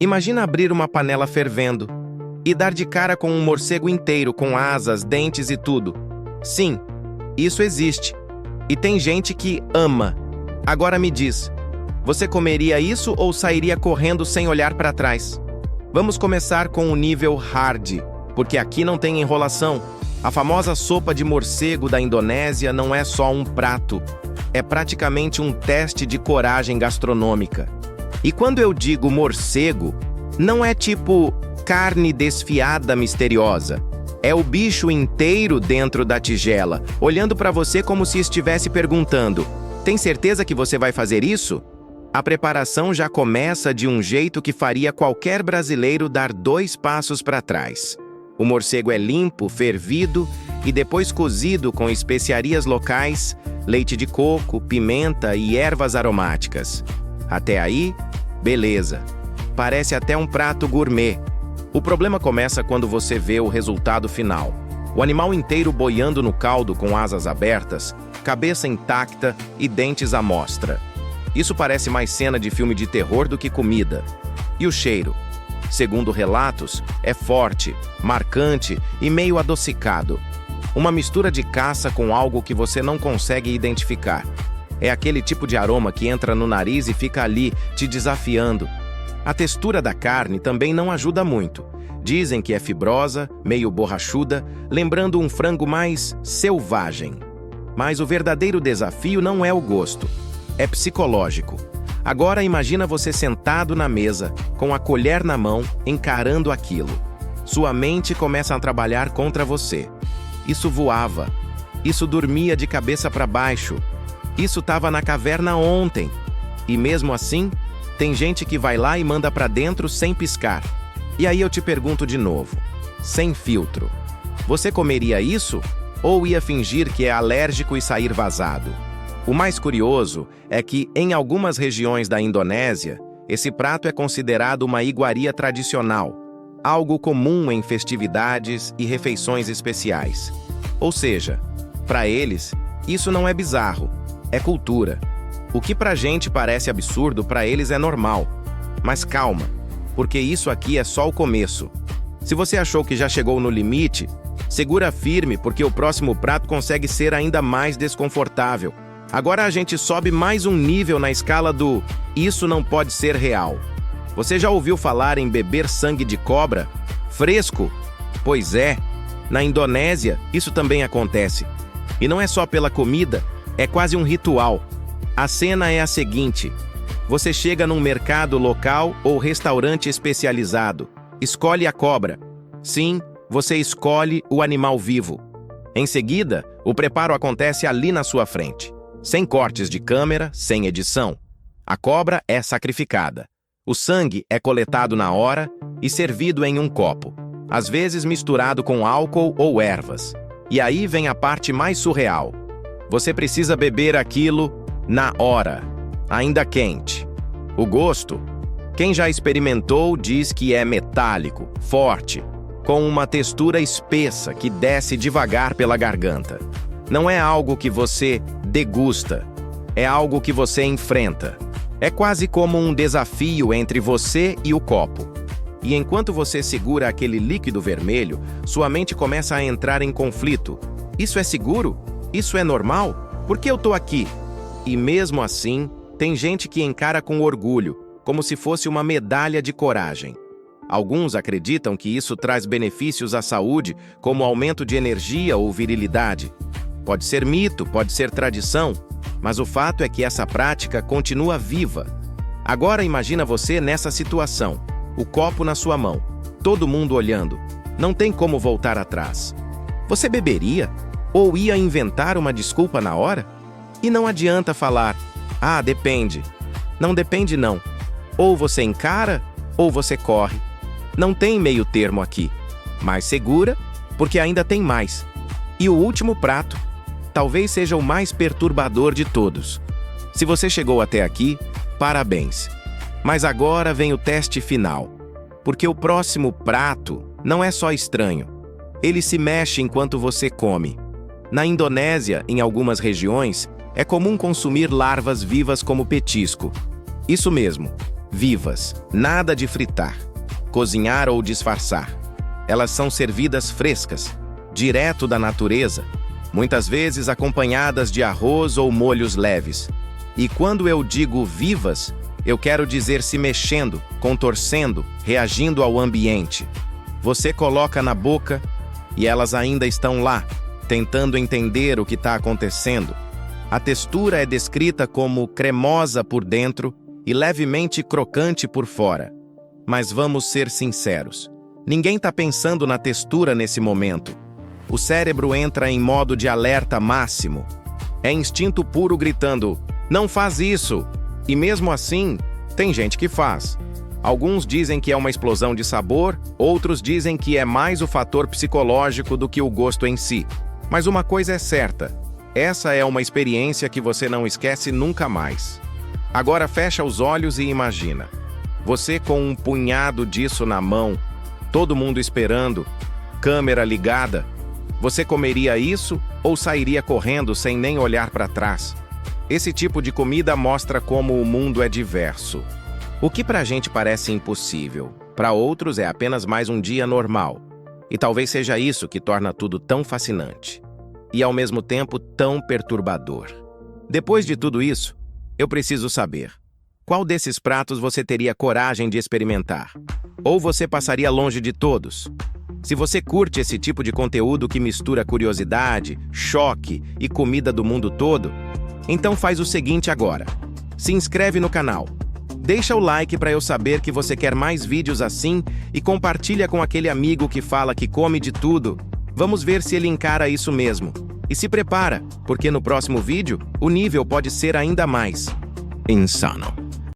Imagina abrir uma panela fervendo e dar de cara com um morcego inteiro, com asas, dentes e tudo. Sim, isso existe. E tem gente que ama. Agora me diz, você comeria isso ou sairia correndo sem olhar para trás? Vamos começar com o nível hard, porque aqui não tem enrolação. A famosa sopa de morcego da Indonésia não é só um prato, é praticamente um teste de coragem gastronômica. E quando eu digo morcego, não é tipo carne desfiada misteriosa. É o bicho inteiro dentro da tigela, olhando para você como se estivesse perguntando: tem certeza que você vai fazer isso? A preparação já começa de um jeito que faria qualquer brasileiro dar 2 passos para trás. O morcego é limpo, fervido e depois cozido com especiarias locais, leite de coco, pimenta e ervas aromáticas. Até aí, beleza. Parece até um prato gourmet. O problema começa quando você vê o resultado final. O animal inteiro boiando no caldo com asas abertas, cabeça intacta e dentes à mostra. Isso parece mais cena de filme de terror do que comida. E o cheiro? Segundo relatos, é forte, marcante e meio adocicado. Uma mistura de caça com algo que você não consegue identificar. É aquele tipo de aroma que entra no nariz e fica ali, te desafiando. A textura da carne também não ajuda muito. Dizem que é fibrosa, meio borrachuda, lembrando um frango mais selvagem. Mas o verdadeiro desafio não é o gosto, é psicológico. Agora imagina você sentado na mesa, com a colher na mão, encarando aquilo. Sua mente começa a trabalhar contra você. Isso voava. Isso dormia de cabeça para baixo. Isso estava na caverna ontem. E mesmo assim, tem gente que vai lá e manda para dentro sem piscar. E aí eu te pergunto de novo, sem filtro. Você comeria isso? Ou ia fingir que é alérgico e sair vazado? O mais curioso é que, em algumas regiões da Indonésia, esse prato é considerado uma iguaria tradicional, algo comum em festividades e refeições especiais. Ou seja, para eles, isso não é bizarro, é cultura. O que pra gente parece absurdo, para eles é normal. Mas calma, porque isso aqui é só o começo. Se você achou que já chegou no limite, segura firme, porque o próximo prato consegue ser ainda mais desconfortável. Agora a gente sobe mais um nível na escala do "isso não pode ser real". Você já ouviu falar em beber sangue de cobra? Fresco? Pois é, na Indonésia isso também acontece. E não é só pela comida, é quase um ritual. A cena é a seguinte: você chega num mercado local ou restaurante especializado, escolhe a cobra. Sim, você escolhe o animal vivo. Em seguida, o preparo acontece ali na sua frente. Sem cortes de câmera, sem edição. A cobra é sacrificada. O sangue é coletado na hora e servido em um copo, às vezes misturado com álcool ou ervas. E aí vem a parte mais surreal. Você precisa beber aquilo na hora, ainda quente. O gosto? Quem já experimentou diz que é metálico, forte, com uma textura espessa que desce devagar pela garganta. Não é algo que você degusta, é algo que você enfrenta. É quase como um desafio entre você e o copo. E enquanto você segura aquele líquido vermelho, sua mente começa a entrar em conflito. Isso é seguro? Isso é normal? Por que eu tô aqui? E mesmo assim, tem gente que encara com orgulho, como se fosse uma medalha de coragem. Alguns acreditam que isso traz benefícios à saúde, como aumento de energia ou virilidade. Pode ser mito, pode ser tradição, mas o fato é que essa prática continua viva. Agora imagina você nessa situação, o copo na sua mão, todo mundo olhando. Não tem como voltar atrás. Você beberia? Ou ia inventar uma desculpa na hora? E não adianta falar, "ah, depende". Não depende não. Ou você encara, ou você corre. Não tem meio termo aqui. Mas segura, porque ainda tem mais. E o último prato, talvez seja o mais perturbador de todos. Se você chegou até aqui, parabéns. Mas agora vem o teste final. Porque o próximo prato não é só estranho. Ele se mexe enquanto você come. Na Indonésia, em algumas regiões, é comum consumir larvas vivas como petisco. Isso mesmo, vivas, nada de fritar, cozinhar ou disfarçar. Elas são servidas frescas, direto da natureza, muitas vezes acompanhadas de arroz ou molhos leves. E quando eu digo vivas, eu quero dizer se mexendo, contorcendo, reagindo ao ambiente. Você coloca na boca e elas ainda estão lá, tentando entender o que está acontecendo. A textura é descrita como cremosa por dentro e levemente crocante por fora. Mas vamos ser sinceros, ninguém está pensando na textura nesse momento. O cérebro entra em modo de alerta máximo. É instinto puro gritando, não faz isso! E mesmo assim, tem gente que faz. Alguns dizem que é uma explosão de sabor, outros dizem que é mais o fator psicológico do que o gosto em si. Mas uma coisa é certa, essa é uma experiência que você não esquece nunca mais. Agora fecha os olhos e imagina. Você com um punhado disso na mão, todo mundo esperando, câmera ligada. Você comeria isso ou sairia correndo sem nem olhar para trás? Esse tipo de comida mostra como o mundo é diverso. O que pra gente parece impossível, para outros é apenas mais um dia normal. E talvez seja isso que torna tudo tão fascinante. E ao mesmo tempo tão perturbador. Depois de tudo isso, eu preciso saber, qual desses pratos você teria coragem de experimentar? Ou você passaria longe de todos? Se você curte esse tipo de conteúdo que mistura curiosidade, choque e comida do mundo todo, então faz o seguinte agora. Se inscreve no canal. Deixa o like para eu saber que você quer mais vídeos assim e compartilha com aquele amigo que fala que come de tudo. Vamos ver se ele encara isso mesmo. E se prepara, porque no próximo vídeo, o nível pode ser ainda mais insano.